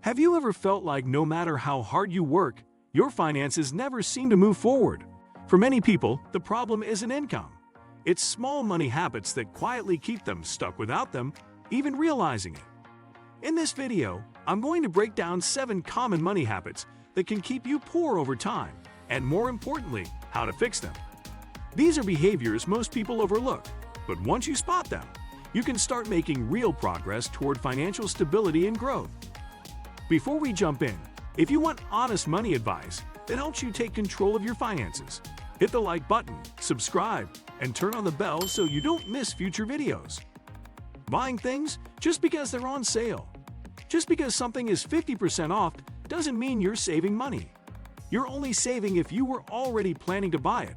Have you ever felt like no matter how hard you work, your finances never seem to move forward? For many people, the problem isn't income. It's small money habits that quietly keep them stuck without them even realizing it. In this video, I'm going to break down 7 common money habits that can keep you poor over time, and more importantly, how to fix them. These are behaviors most people overlook, but once you spot them, you can start making real progress toward financial stability and growth. Before we jump in, if you want honest money advice that helps you take control of your finances, hit the like button, subscribe, and turn on the bell so you don't miss future videos. Buying things just because they're on sale. Just because something is 50% off doesn't mean you're saving money. You're only saving if you were already planning to buy it.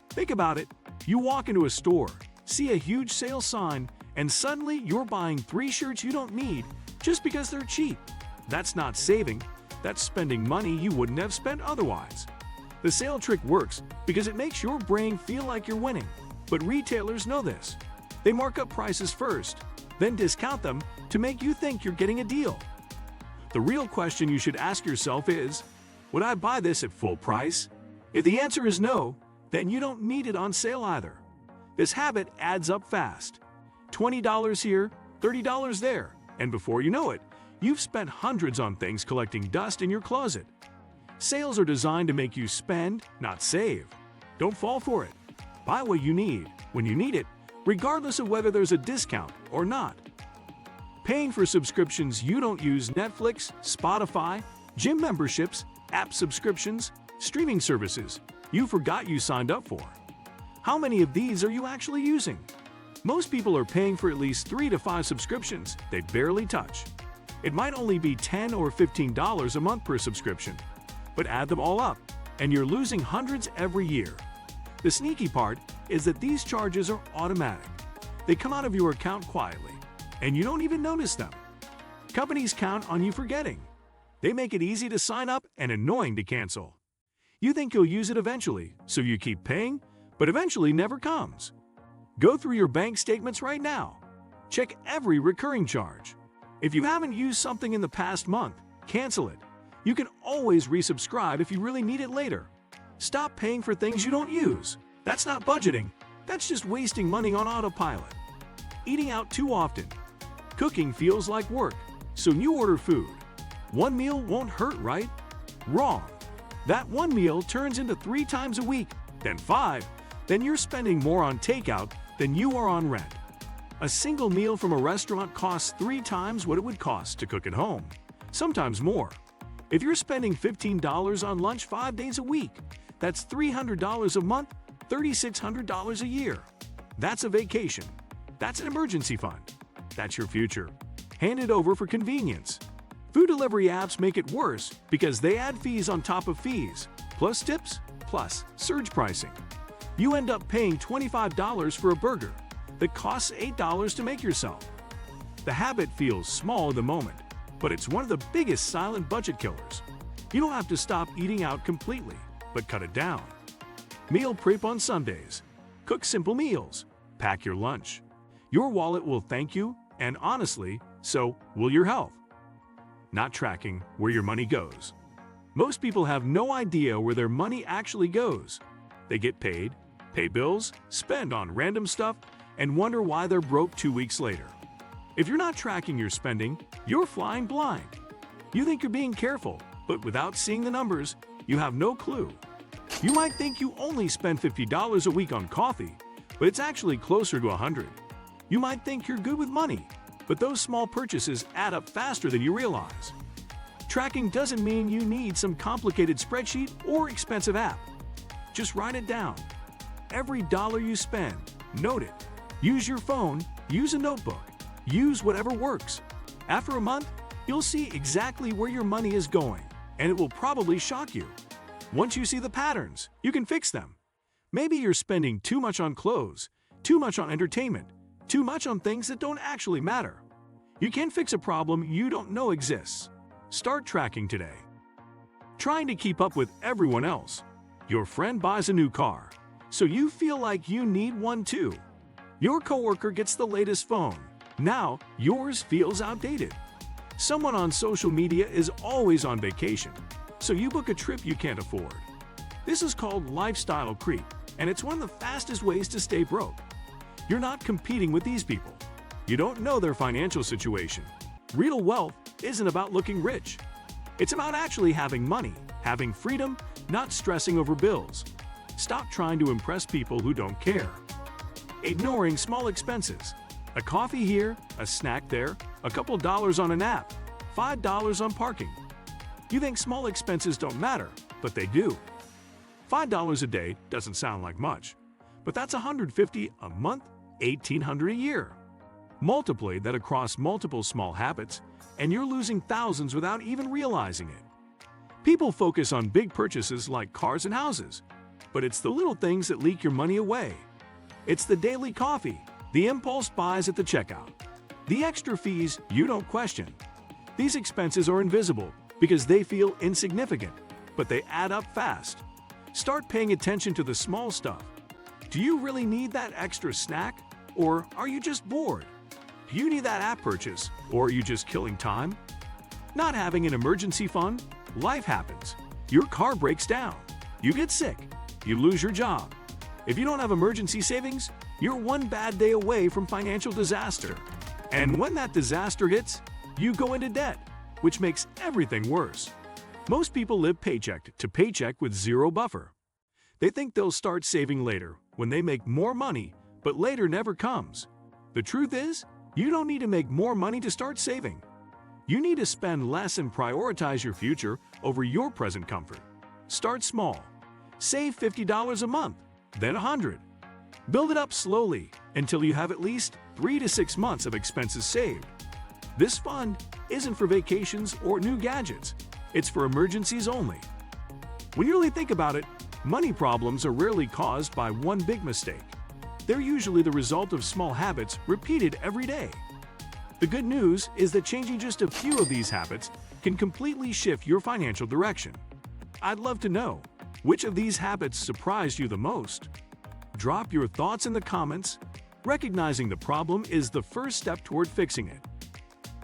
Think about it. You walk into a store, see a huge sale sign, and suddenly you're buying 3 shirts you don't need just because they're cheap. That's not saving. That's spending money you wouldn't have spent otherwise. The sale trick works because it makes your brain feel like you're winning. But retailers know this. They mark up prices first, then discount them to make you think you're getting a deal. The real question you should ask yourself is, would I buy this at full price? If the answer is no, then you don't need it on sale either. This habit adds up fast. $20 here, $30 there, and before you know it, you've spent hundreds on things collecting dust in your closet. Sales are designed to make you spend, not save. Don't fall for it. Buy what you need, when you need it, regardless of whether there's a discount or not. Paying for subscriptions you don't use: Netflix, Spotify, gym memberships, app subscriptions, streaming services you forgot you signed up for. How many of these are you actually using? Most people are paying for at least 3 to 5 subscriptions they barely touch. It might only be $10 or $15 a month per subscription, but add them all up, and you're losing hundreds every year. The sneaky part is that these charges are automatic. They come out of your account quietly, and you don't even notice them. Companies count on you forgetting. They make it easy to sign up and annoying to cancel. You think you'll use it eventually, so you keep paying, but eventually never comes. Go through your bank statements right now. Check every recurring charge. If you haven't used something in the past month, cancel it. You can always resubscribe if you really need it later. Stop paying for things you don't use. That's not budgeting. That's just wasting money on autopilot. Eating out too often. Cooking feels like work, so you order food. One meal won't hurt, right? Wrong. That one meal turns into 3 times a week, then 5. Then you're spending more on takeout than you are on rent. A single meal from a restaurant costs 3 times what it would cost to cook at home, sometimes more. If you're spending $15 on lunch 5 days a week, that's $300 a month, $3,600 a year. That's a vacation. That's an emergency fund. That's your future. Hand it over for convenience. Food delivery apps make it worse because they add fees on top of fees, plus tips, plus surge pricing. You end up paying $25 for a burger that costs $8 to make yourself. The habit feels small in the moment, but it's one of the biggest silent budget killers. You don't have to stop eating out completely, but cut it down. Meal prep on Sundays. Cook simple meals. Pack your lunch. Your wallet will thank you, and honestly, so will your health. Not tracking where your money goes. Most people have no idea where their money actually goes. They get paid, pay bills, spend on random stuff, and wonder why they're broke 2 weeks later. If you're not tracking your spending, you're flying blind. You think you're being careful, but without seeing the numbers, you have no clue. You might think you only spend $50 a week on coffee, but it's actually closer to $100. You might think you're good with money, but those small purchases add up faster than you realize. Tracking doesn't mean you need some complicated spreadsheet or expensive app. Just write it down. Every dollar you spend, note it. Use your phone, use a notebook, use whatever works. After a month, you'll see exactly where your money is going, and it will probably shock you. Once you see the patterns, you can fix them. Maybe you're spending too much on clothes, too much on entertainment, too much on things that don't actually matter. You can't fix a problem you don't know exists. Start tracking today. Trying to keep up with everyone else. Your friend buys a new car, so you feel like you need one too. Your coworker gets the latest phone. Now, yours feels outdated. Someone on social media is always on vacation, so you book a trip you can't afford. This is called lifestyle creep, and it's one of the fastest ways to stay broke. You're not competing with these people. You don't know their financial situation. Real wealth isn't about looking rich. It's about actually having money, having freedom, not stressing over bills. Stop trying to impress people who don't care. Ignoring small expenses. A coffee here, a snack there, a couple dollars on an app, $5 on parking. You think small expenses don't matter, but they do. $5 a day doesn't sound like much, but that's $150 a month, $1,800 a year. Multiply that across multiple small habits, and you're losing thousands without even realizing it. People focus on big purchases like cars and houses, but it's the little things that leak your money away. It's the daily coffee, the impulse buys at the checkout, the extra fees you don't question. These expenses are invisible because they feel insignificant, but they add up fast. Start paying attention to the small stuff. Do you really need that extra snack, or are you just bored? Do you need that app purchase, or are you just killing time? Not having an emergency fund? Life happens. Your car breaks down. You get sick. You lose your job. If you don't have emergency savings, you're one bad day away from financial disaster. And when that disaster hits, you go into debt, which makes everything worse. Most people live paycheck to paycheck with zero buffer. They think they'll start saving later when they make more money, but later never comes. The truth is, you don't need to make more money to start saving. You need to spend less and prioritize your future over your present comfort. Start small. Save $50 a month, then $100. Build it up slowly until you have at least 3 to 6 months of expenses saved. This fund isn't for vacations or new gadgets. It's for emergencies only. When you really think about it, money problems are rarely caused by one big mistake. They're usually the result of small habits repeated every day. The good news is that changing just a few of these habits can completely shift your financial direction. I'd love to know, which of these habits surprised you the most? Drop your thoughts in the comments. Recognizing the problem is the first step toward fixing it.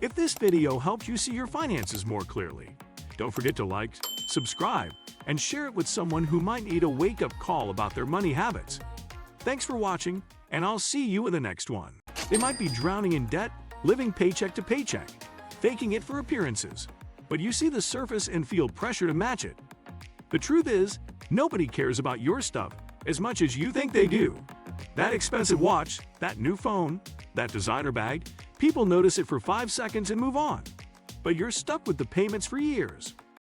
If this video helped you see your finances more clearly, don't forget to like, subscribe, and share it with someone who might need a wake-up call about their money habits. Thanks for watching, and I'll see you in the next one. They might be drowning in debt, living paycheck to paycheck, faking it for appearances, but you see the surface and feel pressure to match it. The truth is, nobody cares about your stuff as much as you think they do. That expensive watch, that new phone, that designer bag, people notice it for 5 seconds and move on. But you're stuck with the payments for years.